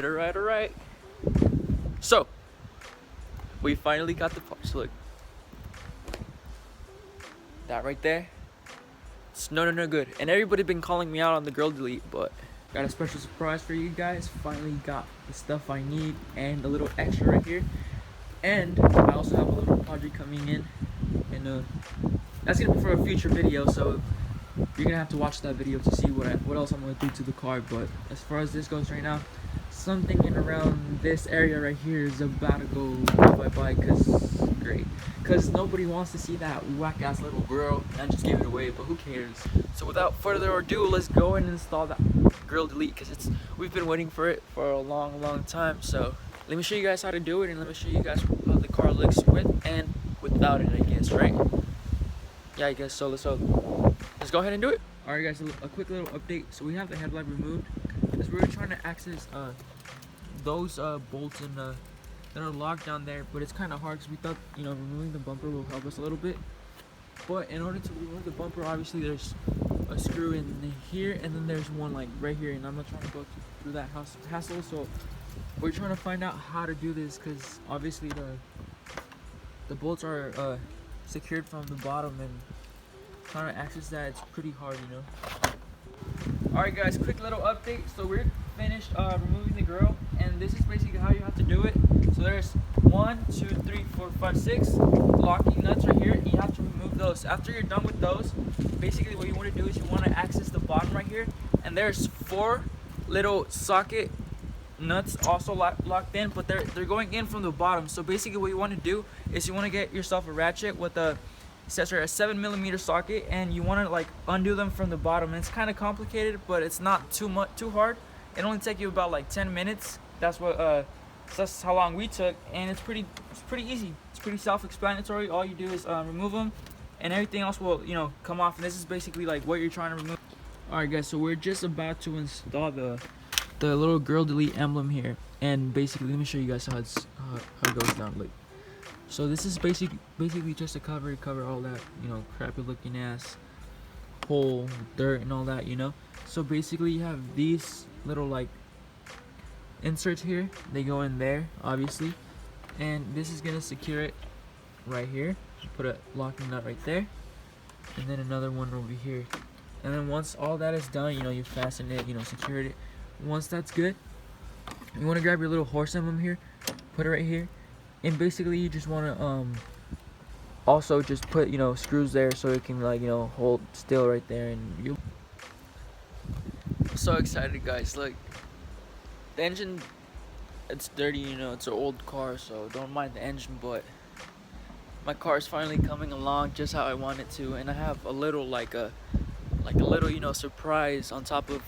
Alright. So, we finally got the parts. Look. That right there. It's no good. And everybody been calling me out on the grill delete, but got a special surprise for you guys. Finally got the stuff I need and a little extra right here. And I also have a little project coming in. And that's gonna be for a future video, so you're gonna have to watch that video to see what else I'm gonna do to the car. But as far as this goes right now, something in around this area right here is about to go bye-bye, because nobody wants to see that whack-ass little grill. I just gave it away, but who cares? So without further ado, let's go and install that grill delete, because we've been waiting for it for a long time. So let me show you guys how to do it, and let me show you guys how the car looks with and without it, I guess, right? Yeah, I guess so. Let's go ahead and do it. Alright guys, a quick little update. So we have the headlight removed because we were trying to access those bolts and that are locked down there, but it's kind of hard because we thought, you know, removing the bumper will help us a little bit. But in order to remove the bumper, obviously there's a screw in here, and then there's one like right here, and I'm not trying to go through that hassle. So we're trying to find out how to do this, because obviously the bolts are secured from the bottom, and trying to access that, it's pretty hard, you know. Alright guys, quick little update. So we're finished removing the grill, and this is basically how you have to do it. So there's 1, 2, 3, 4, 5, 6 locking nuts right here. You have to remove those. After you're done with those, basically what you want to do is you want to access the bottom right here, and there's 4 little socket nuts also locked in, but they're going in from the bottom. So basically what you want to do is you want to get yourself a ratchet with a accessory, a 7mm socket, and you want to like undo them from the bottom. And it's kind of complicated, but it's not too hard. It only takes you about like 10 minutes. That's how long we took, and it's pretty easy. It's pretty self-explanatory. All you do is remove them, and everything else will, you know, come off. And this is basically like what you're trying to remove. All right guys, so we're just about to install the little grill delete emblem here, and basically let me show you guys how it goes down. Like, so this is basically just a cover to cover all that, you know, crappy looking ass hole, dirt and all that, you know. So basically you have these little like inserts here. They go in there obviously, and this is gonna secure it right here. Put a locking nut right there, and then another one over here. And then once all that is done, you know, you fasten it, you know, secured it. Once that's good, you want to grab your little horse emblem here, put it right here, and basically you just want to also just put, you know, screws there so it can, like, you know, hold still right there. And you, I'm so excited guys. Look, the engine, it's dirty, you know, it's an old car, so don't mind the engine, but my car is finally coming along just how I want it to. And I have a little like a little, you know, surprise on top of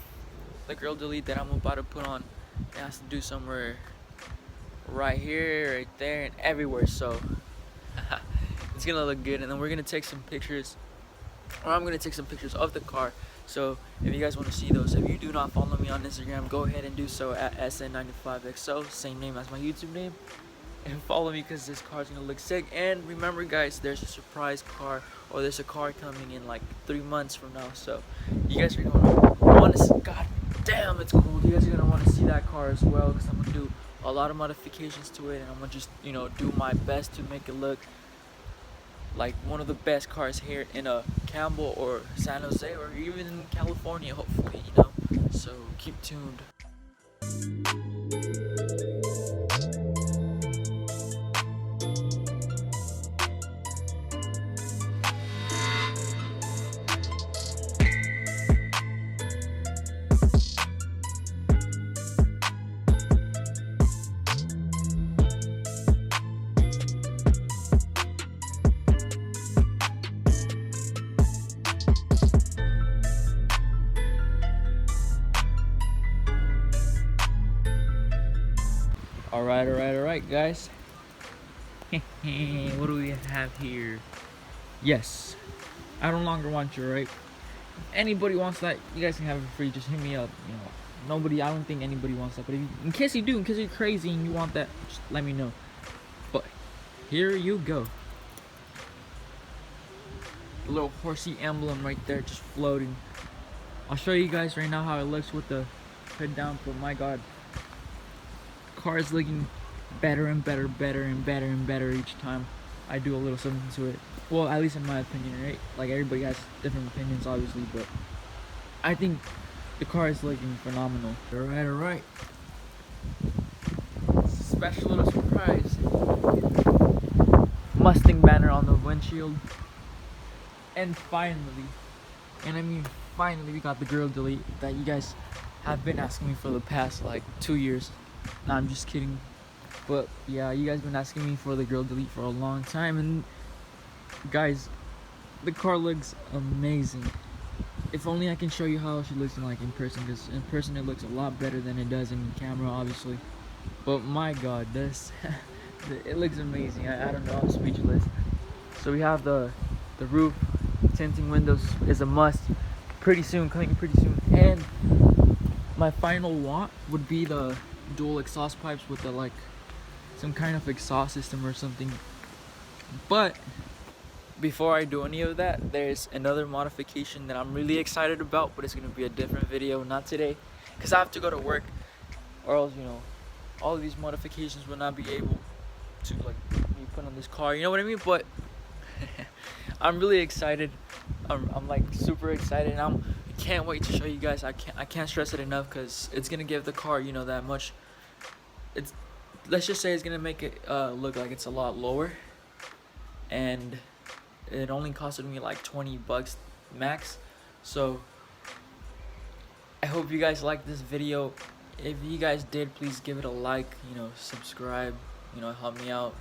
the grill delete that I'm about to put on. It has to do somewhere right here, right there, and everywhere. So it's gonna look good. And then we're gonna take some pictures, or I'm gonna take some pictures of the car. So if you guys want to see those, if you do not follow me on Instagram, go ahead and do so at SN95XO, same name as my YouTube name, and follow me because this car's gonna look sick. And remember guys, there's a surprise car, or there's a car coming in like 3 months from now. So you guys are gonna want to see, god damn, it's cool. You guys are gonna want to see that car as well, because I'm gonna do a lot of modifications to it, and I'm gonna just, you know, do my best to make it look like one of the best cars here in Campbell or San Jose, or even in California, hopefully, you know. So keep tuned. Alright guys. What do we have here? Yes, I no longer want you, right? If anybody wants that, you guys can have it for free. Just hit me up. You know, I don't think anybody wants that, but if you, in case you do, in case you're crazy and you want that, just let me know. But here you go. A little horsey emblem right there, just floating. I'll show you guys right now how it looks with the hood down, but my god, car is looking better and better, better and better and better each time I do a little something to it. Well, at least in my opinion, right? Like, everybody has different opinions, obviously, but I think the car is looking phenomenal. Alright. Special little surprise. Mustang banner on the windshield. And finally, finally, we got the grill delete that you guys have been asking me for the past like 2 years. Nah, I'm just kidding. But yeah, you guys been asking me for the grill delete for a long time, and guys, the car looks amazing. If only I can show you how she looks like in person, because in person it looks a lot better than it does in camera, obviously. But my god, this it looks amazing. I don't know, I'm speechless. So we have the roof, tinting windows is a must. Pretty soon, coming pretty soon. And my final want would be the dual exhaust pipes with the like some kind of exhaust system or something. But before I do any of that, there's another modification that I'm really excited about, but it's gonna be a different video, not today, because I have to go to work, or else, you know, all of these modifications will not be able to like be put on this car, you know what I mean? But I'm really excited. I'm like super excited, and I can't wait to show you guys. I can't stress it enough, because it's gonna give the car, you know, that much. Let's just say it's gonna make it look like it's a lot lower, and it only costed me like 20 bucks max. So I hope you guys liked this video. If you guys did, please give it a like, you know, subscribe, you know, help me out.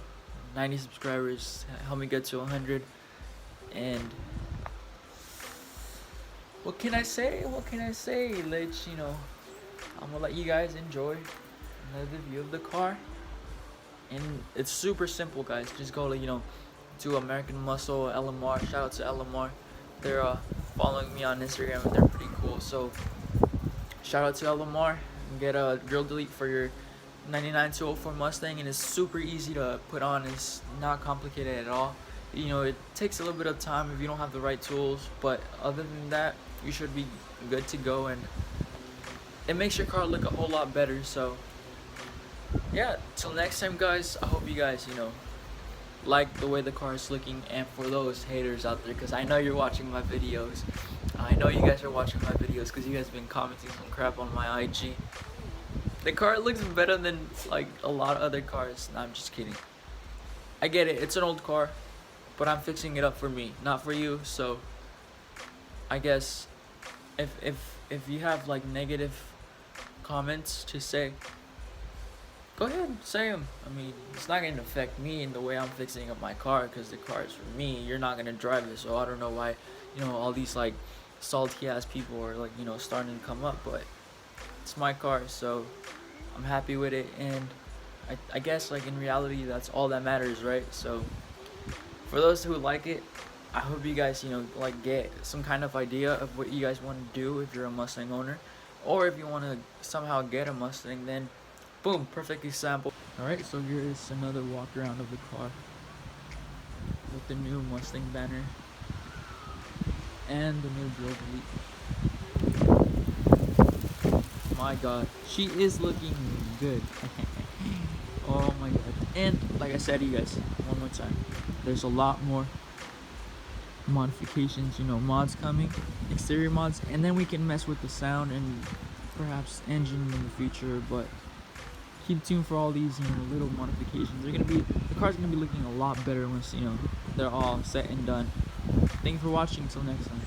90 subscribers, help me get to 100. And what can I say? Let's, you know, I'm gonna let you guys enjoy another view of the car. And it's super simple, guys. Just go, you know, to American Muscle LMR. Shout out to LMR. They're following me on Instagram, and they're pretty cool. So shout out to LMR, and get a grill delete for your 99204 Mustang. And it's super easy to put on. It's not complicated at all. You know, it takes a little bit of time if you don't have the right tools, but other than that, you should be good to go, and it makes your car look a whole lot better. So yeah, till next time, guys, I hope you guys, you know, like the way the car is looking. And for those haters out there, because I know you're watching my videos, I know you guys are watching my videos because you guys have been commenting some crap on my IG. The car looks better than like a lot of other cars. No, I'm just kidding. I get it, it's an old car, but I'm fixing it up for me, not for you. So I guess if you have like negative comments to say, go ahead, say them. I mean, it's not going to affect me in the way I'm fixing up my car, because the car is for me. You're not going to drive it, so I don't know why, you know, all these like salty ass people are like, you know, starting to come up. But it's my car, so I'm happy with it. And I guess like in reality, that's all that matters, right? So for those who like it, I hope you guys, you know, like get some kind of idea of what you guys want to do if you're a Mustang owner, or if you want to somehow get a Mustang, then boom, perfect example. Alright, so here is another walk around of the car with the new Mustang banner and the new grill delete. My god, she is looking good. Oh my god. And like I said, you guys, one more time, there's a lot more modifications, you know, mods coming, exterior mods, and then we can mess with the sound and perhaps engine in the future. But keep tuned for all these, you know, little modifications. The car's gonna be looking a lot better once, you know, they're all set and done. Thank you for watching. Until next time.